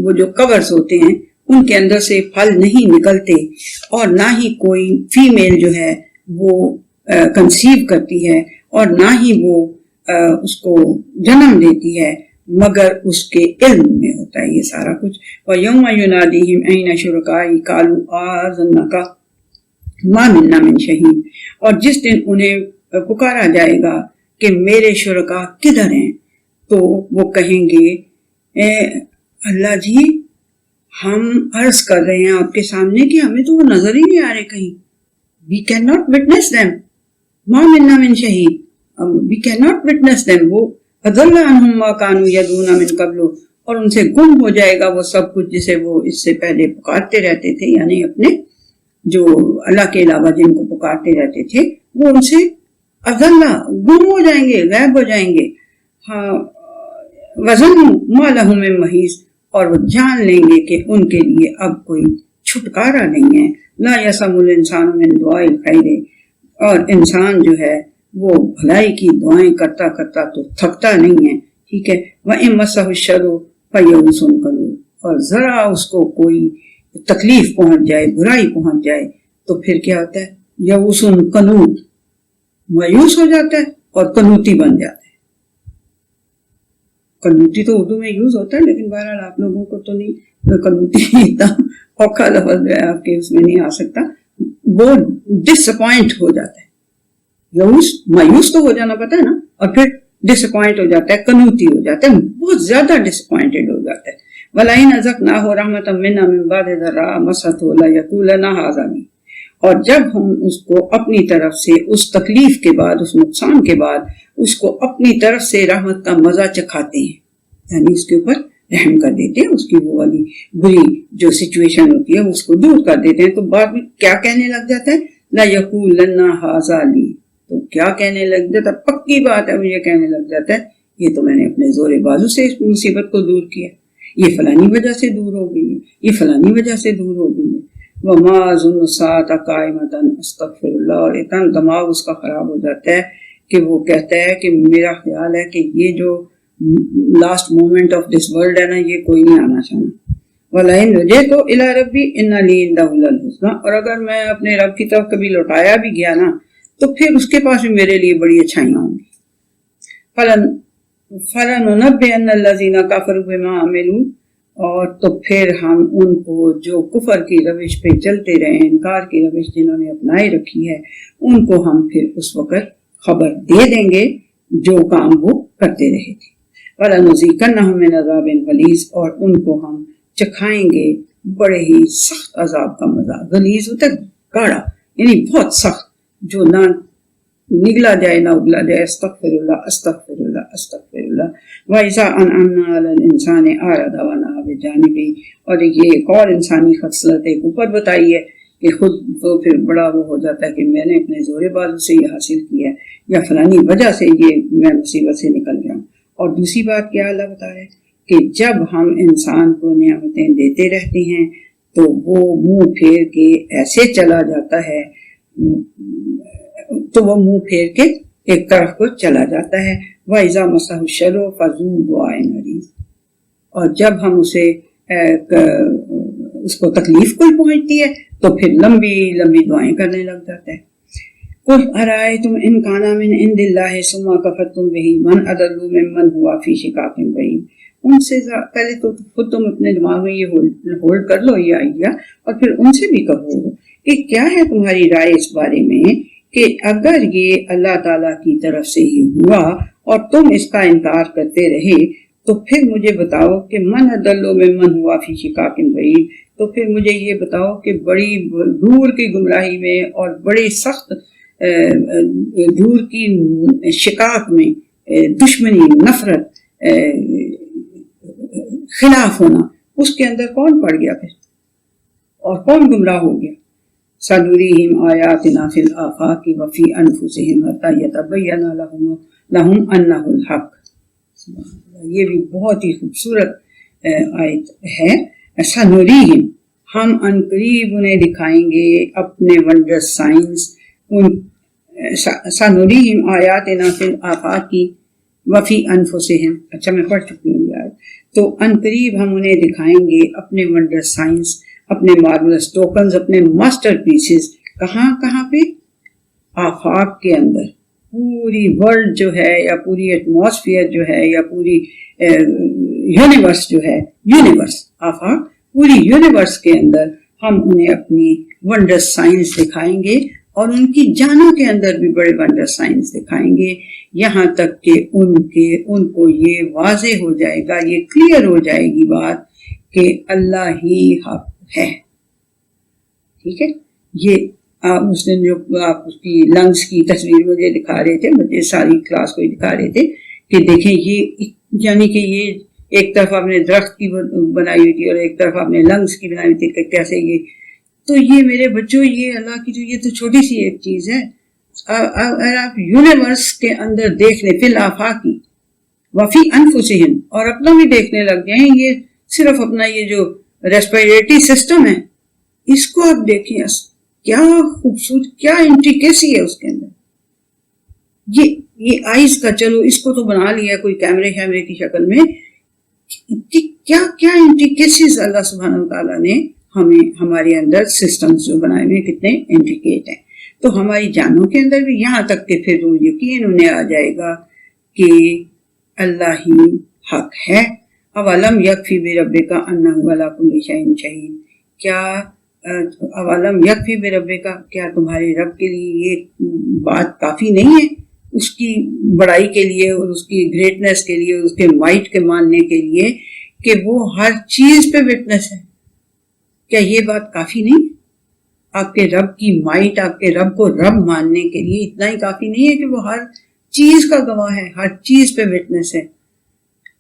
وہ جو کورز ہوتے ہیں ان کے اندر سے پھل نہیں نکلتے، اور نہ ہی کوئی فیمیل جو ہے وہ کنسیو کرتی ہے اور نہ ہی وہ اس کو جنم دیتی ہے مگر اس کے علم میں ہوتا ہے یہ سارا کچھ۔ وَيَوْمَ يُنَادِيهِمْ أَيْنَ شُرَكَائِي قَالُوا آذَنَّكَ مَا مِنَّا مِن شَهِيدٍ، اور جس دن انہیں پکارا جائے گا کہ میرے شرکا کدھر ہیں، تو وہ کہیں گے اللہ جی ہم عرض کر رہے ہیں آپ کے سامنے کہ ہمیں تو وہ نظر ہی نہیں آ رہے کہیں، we cannot witness them، ما منا من شہید، we cannot witness them، وہ فضل عنہم ما کانوا یدعون من قبل، اور ان سے گم ہو جائے گا وہ سب کچھ جسے وہ اس سے پہلے پکارتے رہتے تھے، یعنی اپنے جو اللہ کے علاوہ جن کو پکارتے رہتے تھے وہ ان سے اضلّہ گم ہو جائیں گے، غائب ہو جائیں گے۔ وَظَنُّوا مَا لَهُم مِّن مَّحِيصٍ، اور وہ جان لیں گے کہ ان کے لیے اب کوئی چھٹکارا نہیں ہے۔ لَا يَسَمُ الْإِنسَانُ مِن دُعَاءِ الْخَيْرِ، اور انسان جو ہے وہ بھلائی کی دعائیں کرتا کرتا تو تھکتا نہیں ہے، ٹھیک ہے۔ وَإِن مَّسَّهُ الشَّرُّ فَيَئُوسٌ قَنُوطٌ، اور ذرا اس کو کوئی تکلیف پہنچ جائے، برائی پہنچ جائے تو پھر کیا ہوتا ہے، یئوس قنوط، مایوس ہو جاتا ہے اور قنوطی بن جاتا ہے۔ قنوطی تو اردو میں یوز ہوتا ہے لیکن بہرحال آپ لوگوں کو تو نہیں، قنوطی اتنا اوکھا لفظ جو ہے آپ کے اس میں نہیں آ سکتا، وہ ڈس اپوائنٹ ہو جاتا ہے۔ یئوس مایوس تو ہو جانا پتا ہے نا، اور پھر ڈس اپوائنٹ ہو جاتا ہے، قنوطی ہو جاتا ہے، بہت زیادہ ڈس اپوائنٹڈ ہو جاتا ہے۔ وَلَئِنْ أَذَقْنَاهُ رَحْمَةً مِّنَّا مِن بَعْدِ ضَرَّاءَ مَسَّتْهُ لَيَقُولَنَّ هَٰذَا لِي، اور جب ہم اس کو اپنی طرف سے اس تکلیف کے بعد، اس نقصان کے بعد اس کو اپنی طرف سے رحمت کا مزہ چکھاتے ہیں، یعنی اس کے اوپر رحم کر دیتے ہیں، اس کی وہ والی بری جو سچویشن ہوتی ہے اس کو دور کر دیتے ہیں، تو بعد میں کیا کہنے لگ جاتا ہے، لَيَقُولَنَّ هَٰذَا لِي، تو کیا کہنے لگ جاتا ہے، پکی بات ہے وہ یہ کہنے لگ جاتا ہے یہ تو میں نے اپنے زور بازو سے اس مصیبت کو دور کیا، یہ فلانی وجہ سے دور ہو گئی ہے، یہ فلانی وجہ سے دور ہو گئی ہے۔ وَمَا أَظُنُّ السَّاعَةَ قَائِمَةً أَسْتَغْفِرُ اللَّهَ، اور اتنا دماغ اس کا خراب ہو جاتا ہے کہ وہ کہتا ہے کہ میرا خیال ہے کہ یہ جو last moment of this world ہے نا، یہ کوئی نہیں آنا چاہنا. وَلَئِن رَجَعْتُ إِلَىٰ رَبِّي إِنَّ لِي عِندَهُ لَلْحُسْنَىٰ، اور اگر میں اپنے رب کی طرف کبھی لوٹایا بھی گیا نا تو پھر اس کے پاس بھی میرے لیے بڑی اچھائیاں ہوں گی. فَلَنُنَبِّئَنَّ الَّذِينَ كَفَرُوا بِمَا عَمِلُوا، اور تو پھر ہم ان کو جو کفر کی روش پہ چلتے رہے، انکار کی روش جنہوں نے اپنائی رکھی ہے، ان کو ہم پھر اس وقت خبر دے دیں گے جو کام وہ کرتے رہے تھے. وَلَنُذِيقَنَّهُم مِّنْ عَذَابٍ غَلِيظٍ، اور ان کو ہم چکھائیں گے بڑے ہی سخت عذاب کا مزہ. غلیظ ہوتا ہے گاڑا، یعنی بہت سخت، جو نہ نگلا جائے نہ اگلا جائے. استغفر اللہ استغفر اللہ استغفر اللہ. وَإِذَا أَنْعَمْنَا عَلَى الْإِنسَانِ أَعْرَضَ وَنَأَىٰ بِجَانِبِهِ، اور یہ ایک اور انسانی خصلت ایک اوپر بتائی ہے کہ خود تو پھر بڑا وہ ہو جاتا ہے کہ میں نے اپنے زور بازو سے یہ حاصل کیا ہے، یا فلانی وجہ سے یہ میں مصیبت سے نکل گیا ہوں. اور دوسری بات کیا اللہ بتا رہے ہیں کہ جب ہم انسان کو نعمتیں دیتے رہتے ہیں تو وہ منہ پھیر کے ایسے چلا جاتا ہے، تو وہ منہ پھیر کے ایک طرف کو چلا جاتا ہے. وَإِذَا مَسَّهُ الشَّرُّ فَذُو دُعَاءٍ عَرِيضٍ، اور جب ہم اس کو تکلیف کوئی پہنچتی ہے تو پھر لمبی لمبی دعائیں کرنے لگ جاتا ہے. قُلْ أَرَأَيْتُمْ إِنْ كَانَ مِنْ عِنْدِ اللَّهِ ثُمَّ كَفَرْتُمْ بِهِ مَنْ أَضَلُّ مِمَّنْ هُوَ فِي شِقَاقٍ بَعِيدٍ. ان سے پہلے تو خود تم اپنے دماغ میں یہ ہولڈ کر لو یہ آئیڈیا، اور پھر ان سے بھی کہو کہ کیا ہے تمہاری رائے اس بارے میں کہ اگر یہ اللہ تعالیٰ کی طرف سے ہی ہوا اور تم اس کا انکار کرتے رہے تو پھر مجھے بتاؤ کہ من اضل ممن ہوا فی شقاق بعید، تو پھر مجھے یہ بتاؤ کہ بڑی دور کی گمراہی میں اور بڑی سخت دور کی شقاق میں، دشمنی، نفرت، خلاف ہونا، اس کے اندر کون پڑ گیا پھر اور کون گمراہ ہو گیا. سَنُرِيهِمْ آيَاتِنَا فِي الْآفَاقِ وَفِي أَنفُسِهِمْ حَتَّى يَتَبَيَّنَ لَهُمْ أَنَّهُ الْحَقُّ. یہ بھی بہت ہی خوبصورت آیت ہے. سَنُرِيهِمْ، ہم ان قریب انہیں دکھائیں گے اپنے ونڈر سائنس. سَنُرِيهِمْ آيَاتِنَا فِي الْآفَاقِ وَفِي أَنفُسِهِمْ، اچھا میں پڑھ چکی ہوں یہ آیت. تو ان قریب ہم انہیں دکھائیں گے اپنے ونڈر سائنس، اپنے مارولس ٹوکنز، اپنے ماسٹر پیسز. کہاں کہاں پہ؟ آفاق کے اندر. پوری ورلڈ جو ہے یا پوری ایٹماسفیئر جو ہے یا پوری یونیورس جو ہے، یونیورس آفاق، پوری یونیورس کے اندر ہم انہیں اپنی ونڈر سائنس دکھائیں گے، اور ان کی جانوں کے اندر بھی بڑے ونڈر سائنس دکھائیں گے، یہاں تک کہ ان کو یہ واضح ہو جائے گا، یہ کلیئر ہو جائے گی بات کہ اللہ ہی حق ہے. ٹھیک ہے. یہ اس دن جو آپ اس کی لنگس کی تصویر مجھے دکھا رہے تھے، مجھے ساری کلاس کو دکھا رہے تھے کہ دیکھیں یہ یعنی کہ یہ ایک طرف آپ نے درخت کی بنائی ہوئی تھی اور ایک طرف آپ نے لنگس کی بنائی ہوئی تھی کہ کیسے یہ. تو یہ میرے بچوں، یہ اللہ کی یہ تو چھوٹی سی ایک چیز ہے. اگر آپ یونیورس کے اندر دیکھ لیں، فی الآفاق وفی انفسہم، اور اپنا بھی دیکھنے لگ جائیں، یہ صرف اپنا یہ جو ریسپیریٹری سسٹم ہے اس کو آپ دیکھیں، کیا خوبصورت، کیا انٹریکیسی ہے اس کے اندر. یہ آئیز کا، چلو اس کو تو بنا لیا کوئی کیمرے کی شکل میں، کیا کیا انٹریکیسیز اللہ سبحانہ وتعالیٰ نے ہمارے اندر سسٹمز جو بنائے ہوئے کتنے انٹریکیٹ ہیں. تو ہماری جانوں کے اندر بھی، یہاں تک کہ پھر وہ یقین انہیں آ جائے گا کہ اللہ ہی حق ہے. اولم یکفی بربک انہ علی کل شیء شہید، کیا اولم یکفی بربک، کیا تمہارے رب کے لیے یہ بات کافی نہیں ہے اس کی بڑائی کے لیے اور اس کی گریٹنس کے لیے، اس کے مائٹ کے ماننے کے لیے کہ وہ ہر چیز پہ وٹنس ہے؟ کیا یہ بات کافی نہیں؟ آپ کے رب کی مائٹ، آپ کے رب کو رب ماننے کے لیے اتنا ہی کافی نہیں ہے کہ وہ ہر چیز کا گواہ ہے، ہر چیز پہ وٹنس ہے.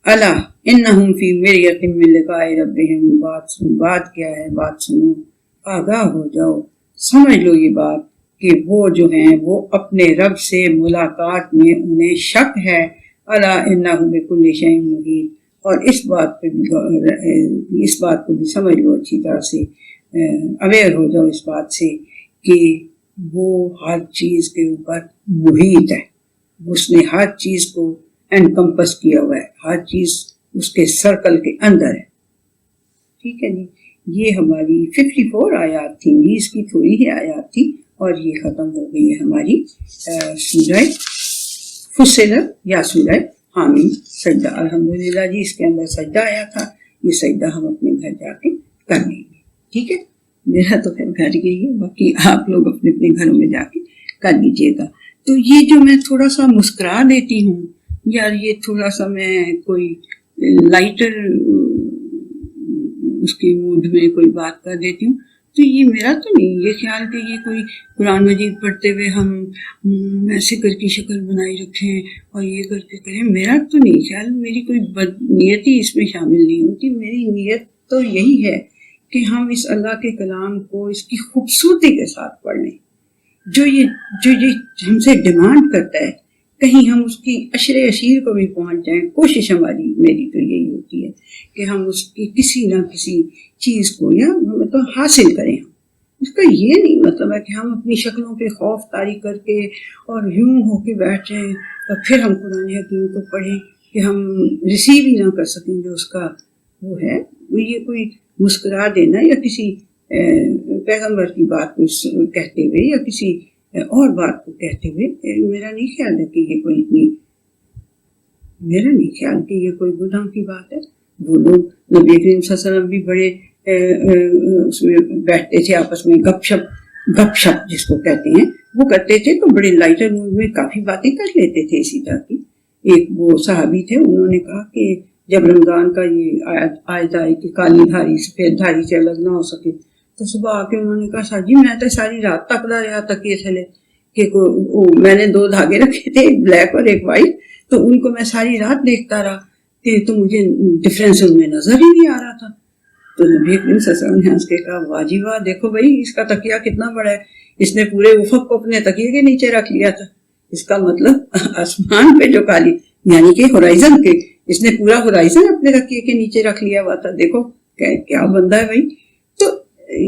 الا انہم فی مریۃ من لقاء ربہم، بات کیا ہے، بات سنو، آگاہ ہو جاؤ، سمجھ لو یہ بات کہ وہ جو ہیں وہ اپنے رب سے ملاقات میں انہیں شک ہے. الا انہ بکل شیء محیط، اور اس بات کو بھی سمجھ لو اچھی طرح سے، اویئر ہو جاؤ اس بات سے کہ وہ ہر چیز کے اوپر محیط ہے، اس نے ہر چیز کو انکمپس کیا ہوا ہے، ہر چیز اس کے سرکل کے اندر ہے. ٹھیک ہے جی. یہ ہماری 54 آیات تھی، 20 کی تھوڑی ہی آیات تھی، اور یہ ختم ہو گئی ہے ہماری سورہ فصلت یا سورہ حامیم سجدہ. الحمدللہ جی اس کے اندر سجدہ آیا تھا، یہ سجدہ ہم اپنے گھر جا کے کر لیں گے. ٹھیک ہے، میرا تو خیر گھر ہی ہے، باقی آپ لوگ اپنے اپنے گھروں میں جا کے کر لیجیے گا. تو یہ جو میں تھوڑا سا مسکرا دیتی ہوں، یا یہ تھوڑا سا میں کوئی لائٹر اس کے موڈ میں کوئی بات کر دیتی ہوں، تو یہ میرا تو نہیں یہ خیال کہ یہ کوئی قرآن مجید پڑھتے ہوئے ہم ایسے کر کی شکل بنائی رکھیں اور یہ کر کے کریں. میرا تو نہیں خیال، میری کوئی بد نیتی اس میں شامل نہیں ہوتی. میری نیت تو یہی ہے کہ ہم اس اللہ کے کلام کو اس کی خوبصورتی کے ساتھ پڑھ لیں. جو یہ ہم سے ڈیمانڈ کرتا ہے، کہیں ہم اس کی عشر اشیر کو بھی پہنچ جائیں. کوشش میری تو یہی ہوتی ہے کہ ہم اس کی کسی نہ کسی چیز کو یا مطلب حاصل کریں. ہم اس کا یہ نہیں مطلب ہے کہ ہم اپنی شکلوں پہ خوف طاری کر کے اور یوں ہو کے بیٹھ جائیں اور پھر ہم قرآن حکیم کو پڑھیں کہ ہم ریسیو ہی نہ کر سکیں جو اس کا وہ ہے. یہ کوئی مسکرا دینا یا کسی پیغمبر کی بات کو کہتے ہوئے یا کسی اور بات کو کہتے ہوئے میرا نہیں خیال ہے کہ یہ کوئی گناہ کی بات ہے. وہ لوگ نبی کریم صلی اللہ علیہ وسلم بھی بڑے اس میں بیٹھتے تھے آپس میں، گپ شپ جس کو کہتے ہیں وہ کرتے تھے، تو بڑے لائٹر موڈ میں کافی باتیں کر لیتے تھے اسی طرح کی. ایک وہ صحابی تھے، انہوں نے کہا کہ جب رمضان کا یہ آیت آئی کہ کالی دھاری سفید دھاری سے الگ نہ ہو سکے، تو صبح آ کے انہوں نے کہا سر جی میں تو ساری رات تکتا رہا تکیے تھلے کہ میں نے 2 دھاگے رکھے تھے، ایک بلیک اور ایک وائٹ، تو ان کو میں ساری رات دیکھتا رہا کہ تو مجھے ڈفرینس ان میں نظر ہی نہیں آ رہا تھا. تو نبی کریم صلی اللہ علیہ وسلم نے ہنس کے کہا واہ جی واہ، دیکھو بھائی اس کا تکیہ کتنا بڑا ہے، اس نے پورے افق کو اپنے تکیے کے نیچے رکھ لیا تھا. اس کا مطلب آسمان پہ جو کالی یعنی کہ ہورائزن کے، اس نے پورا ہورائزن اپنے تکیے کے نیچے رکھ لیا ہوا تھا. دیکھو کیا بندہ ہے بھائی. تو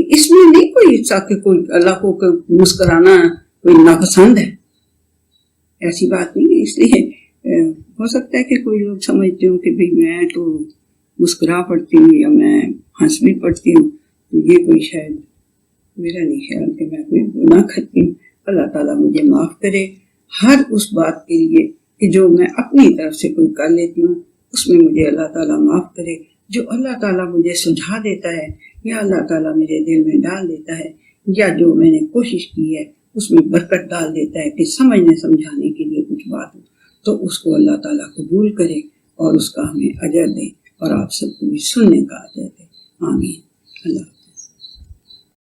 اس میں نہیں کوئی اللہ کو مسکرانا کوئی ناپسند ہے، ایسی بات نہیں ہے. اس لیے ہو سکتا ہے کہ کوئی لوگ سمجھتے ہوں کہ بھئی میں تو مسکرا پڑتی ہوں یا میں ہنس بھی پڑتی ہوں، تو یہ کوئی شاید میرا نہیں خیال کہ میں کوئی گناہ کرتی ہوں. اللہ تعالیٰ مجھے معاف کرے ہر اس بات کے لیے کہ جو میں اپنی طرف سے کوئی کر لیتی ہوں، اس میں مجھے اللہ تعالیٰ معاف کرے. جو اللہ تعالیٰ مجھے سجھا دیتا ہے یا اللہ تعالیٰ میرے دل میں ڈال دیتا ہے، یا جو میں نے کوشش کی ہے اس میں برکت ڈال دیتا ہے کہ سمجھنے سمجھانے کے لیے کچھ بات ہو، تو اس کو اللہ تعالیٰ قبول کرے اور اس کا ہمیں اجر دے، اور آپ سب کو بھی سننے کا اجر دے. آمین.